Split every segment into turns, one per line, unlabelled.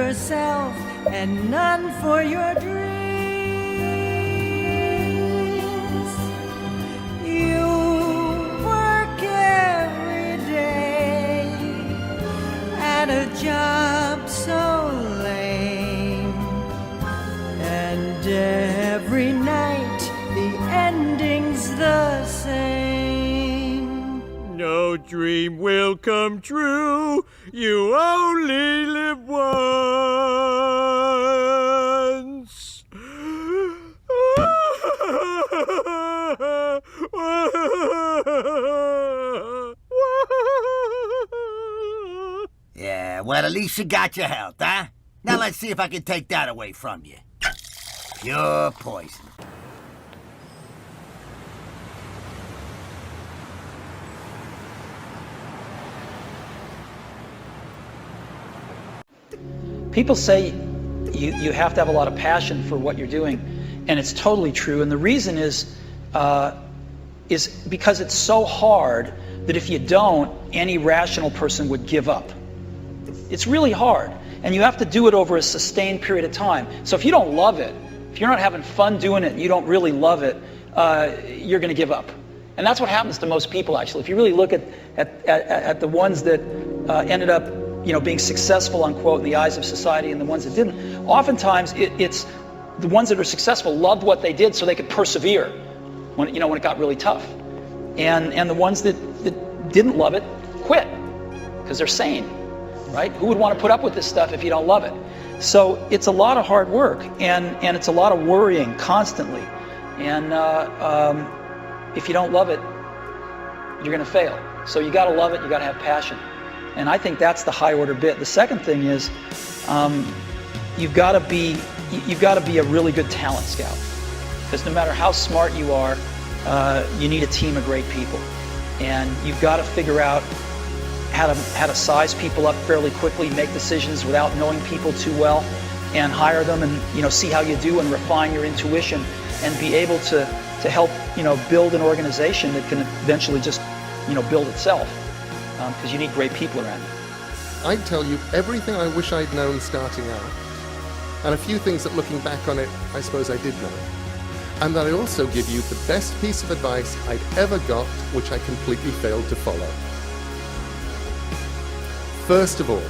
yourself and none for your dreams. You work every day at a job so lame, and every night the ending's the same.
No dream will come true. You only live once.
Yeah, well, at least you got your health, huh? Now let's see if I can take that away from you. Pure poison.
People say you have to have a lot of passion for what you're doing, and it's totally true. And the reason is because it's so hard that if you don't, any rational person would give up. It's really hard, and you have to do it over a sustained period of time. So if you don't love it, if you're not having fun doing it, and you don't really love it, you're going to give up. And that's what happens to most people, actually. If you really look at the ones that ended up, being successful, unquote, in the eyes of society, and the ones that didn't, oftentimes it's the ones that are successful loved what they did so they could persevere when it got really tough. And the ones that didn't love it quit because they're sane, right? Who would want to put up with this stuff if you don't love it? So it's a lot of hard work, and it's a lot of worrying constantly. And if you don't love it, you're going to fail. So you got to love it. You got to have passion. And I think that's the high order bit. The second thing is you've got to be a really good talent scout, because no matter how smart you are, you need a team of great people, and you've got to figure out how to size people up fairly quickly, make decisions without knowing people too well, and hire them, and see how you do and refine your intuition, and be able to help build an organization that can eventually just build itself. Because you need great people around you.
I'd tell you everything I wish I'd known starting out, and a few things that looking back on it, I suppose I did know. And that I also give you the best piece of advice I'd ever got, which I completely failed to follow. First of all,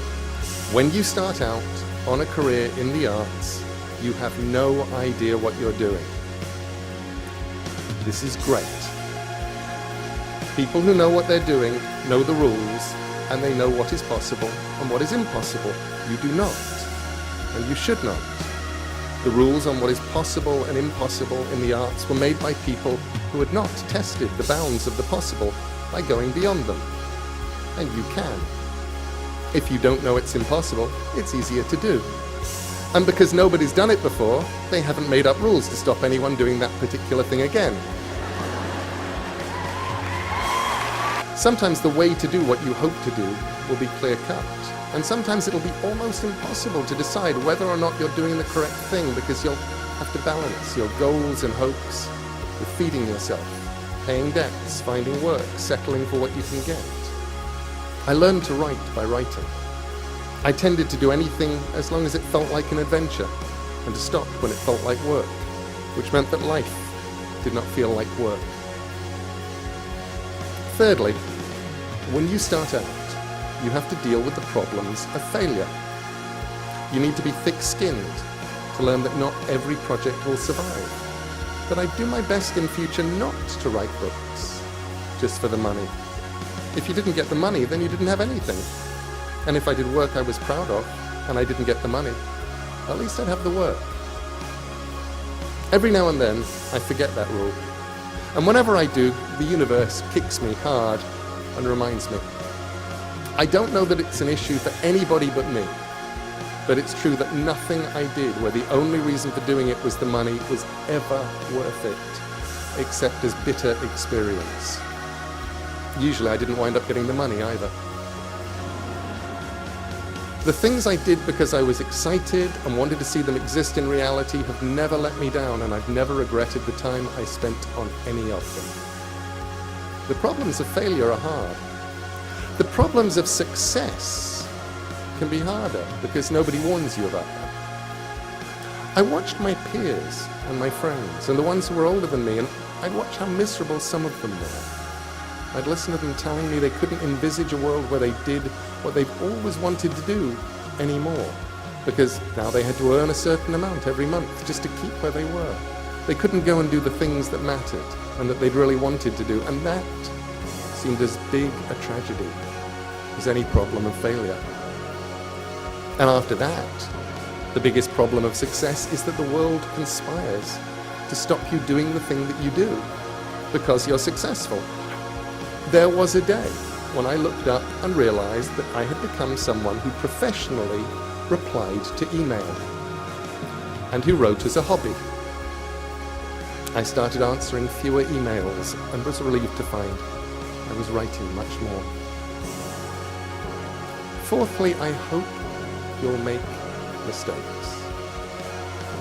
when you start out on a career in the arts, you have no idea what you're doing. This is great. People who know what they're doing know the rules, and they know what is possible and what is impossible. You do not, and you should not. The rules on what is possible and impossible in the arts were made by people who had not tested the bounds of the possible by going beyond them. And you can. If you don't know it's impossible, it's easier to do. And because nobody's done it before, they haven't made up rules to stop anyone doing that particular thing again. Sometimes the way to do what you hope to do will be clear-cut, and sometimes it'll be almost impossible to decide whether or not you're doing the correct thing, because you'll have to balance your goals and hopes with feeding yourself, paying debts, finding work, settling for what you can get. I learned to write by writing. I tended to do anything as long as it felt like an adventure, and to stop when it felt like work, which meant that life did not feel like work. Thirdly, when you start out, you have to deal with the problems of failure. You need to be thick-skinned to learn that not every project will survive. That I do my best in future not to write books just for the money. If you didn't get the money, then you didn't have anything. And if I did work I was proud of, and I didn't get the money, at least I'd have the work. Every now and then, I forget that rule. And whenever I do, the universe kicks me hard and reminds me. I don't know that it's an issue for anybody but me, but it's true that nothing I did where the only reason for doing it was the money was ever worth it, except as bitter experience. Usually I didn't wind up getting the money either. The things I did because I was excited and wanted to see them exist in reality have never let me down, and I've never regretted the time I spent on any of them. The problems of failure are hard. The problems of success can be harder because nobody warns you about that. I watched my peers and my friends and the ones who were older than me, and I'd watch how miserable some of them were. I'd listen to them telling me they couldn't envisage a world where they did what they've always wanted to do anymore, because now they had to earn a certain amount every month just to keep where they were. They couldn't go and do the things that mattered and that they'd really wanted to do, and that seemed as big a tragedy as any problem of failure. And after that, the biggest problem of success is that the world conspires to stop you doing the thing that you do because you're successful. There was a day when I looked up and realized that I had become someone who professionally replied to email and who wrote as a hobby. I started answering fewer emails and was relieved to find I was writing much more. Fourthly, I hope you'll make mistakes.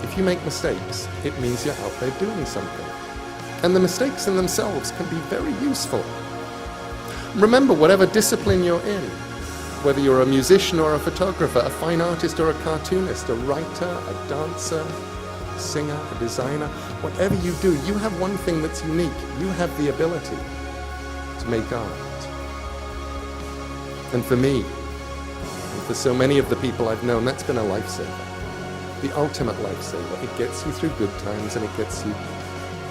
If you make mistakes, it means you're out there doing something. And the mistakes in themselves can be very useful. Remember, whatever discipline you're in, whether you're a musician or a photographer, a fine artist or a cartoonist, a writer, a dancer, a singer, a designer, whatever you do, you have one thing that's unique. You have the ability to make art. And for me, and for so many of the people I've known, that's been a lifesaver. The ultimate lifesaver. It gets you through good times and it gets you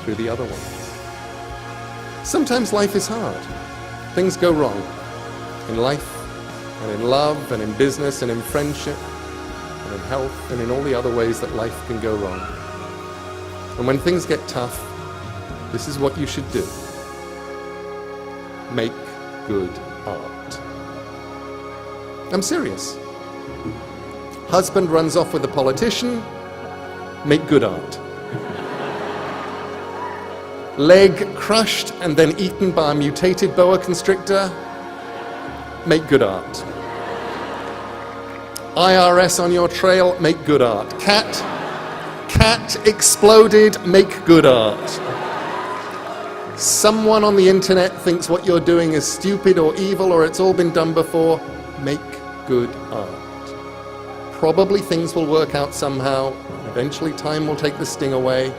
through the other ones. Sometimes life is hard. Things go wrong in life and in love and in business and in friendship and in health and in all the other ways that life can go wrong. And when things get tough, this is what you should do. Make good art. I'm serious. Husband runs off with a politician, make good art. Leg crushed and then eaten by a mutated boa constrictor, make good art. IRS on your trail, make good art. Cat exploded, make good art. Someone on the internet thinks what you're doing is stupid or evil or it's all been done before, make good art. Probably things will work out somehow. Eventually time will take the sting away.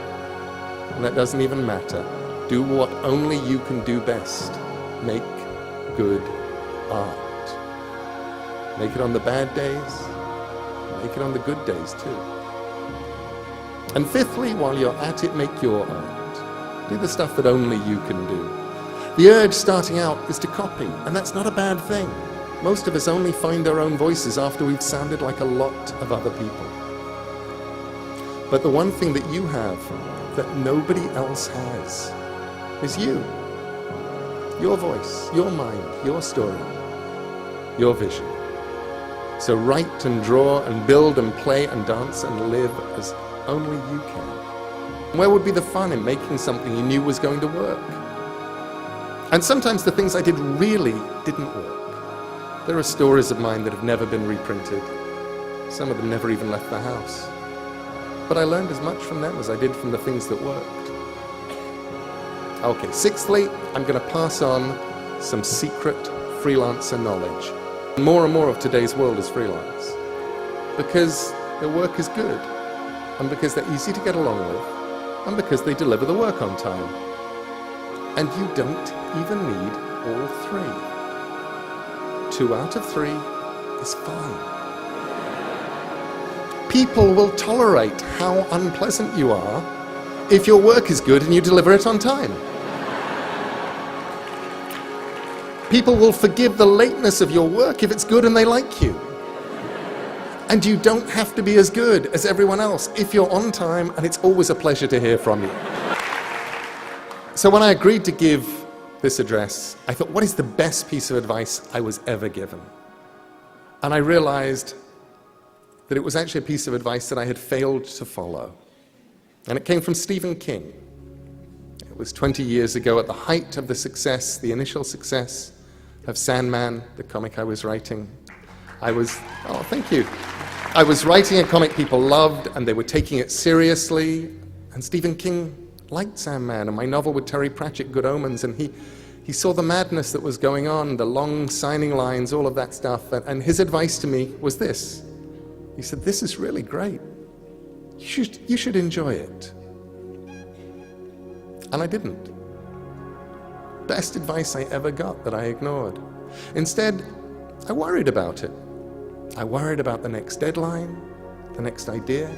And that doesn't even matter. Do what only you can do best. Make good art. Make it on the bad days. Make it on the good days too. And fifthly, while you're at it, make your art. Do the stuff that only you can do. The urge starting out is to copy, and that's not a bad thing. Most of us only find our own voices after we've sounded like a lot of other people. But the one thing that you have that nobody else has is you. Your voice, your mind, your story, your vision. So write and draw and build and play and dance and live as only you can. Where would be the fun in making something you knew was going to work? And sometimes the things I did really didn't work. There are stories of mine that have never been reprinted. Some of them never even left the house. But I learned as much from them as I did from the things that worked. Okay, sixthly, I'm going to pass on some secret freelancer knowledge. More and more of today's world is freelance. Because their work is good, and because they're easy to get along with, and because they deliver the work on time. And you don't even need all three. 2 out of 3 is fine. People will tolerate how unpleasant you are if your work is good and you deliver it on time. People will forgive the lateness of your work if it's good and they like you. And you don't have to be as good as everyone else if you're on time, and it's always a pleasure to hear from you. So when I agreed to give this address, I thought, what is the best piece of advice I was ever given? And I realized that it was actually a piece of advice that I had failed to follow. And it came from Stephen King. It was 20 years ago at the height of the success, the initial success of Sandman, the comic I was writing. Thank you. I was writing a comic people loved and they were taking it seriously. And Stephen King liked Sandman and my novel with Terry Pratchett, Good Omens, and He saw the madness that was going on, the long signing lines, all of that stuff, and his advice to me was this. He said, this is really great. You should enjoy it. And I didn't. Best advice I ever got that I ignored. Instead, I worried about it. I worried about the next deadline, the next idea,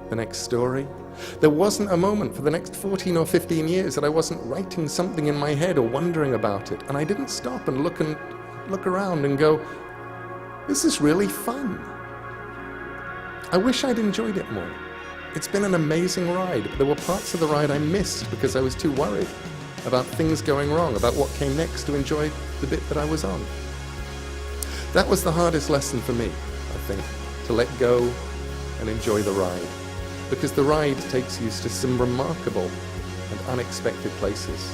the next story. There wasn't a moment for the next 14 or 15 years that I wasn't writing something in my head or wondering about it. And I didn't stop and look around and go, this is really fun. I wish I'd enjoyed it more. It's been an amazing ride, but there were parts of the ride I missed because I was too worried about things going wrong, about what came next, to enjoy the bit that I was on. That was the hardest lesson for me, I think, to let go and enjoy the ride, because the ride takes you to some remarkable and unexpected places.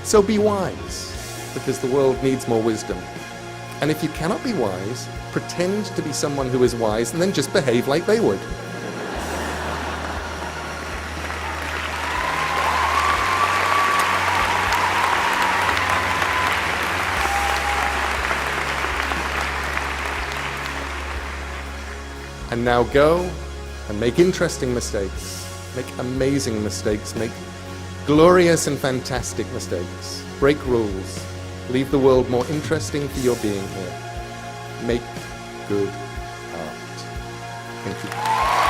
So be wise, because the world needs more wisdom. And if you cannot be wise, pretend to be someone who is wise and then just behave like they would. And now go and make interesting mistakes, make amazing mistakes, make glorious and fantastic mistakes, break rules, leave the world more interesting for your being here. Make good art. Thank you.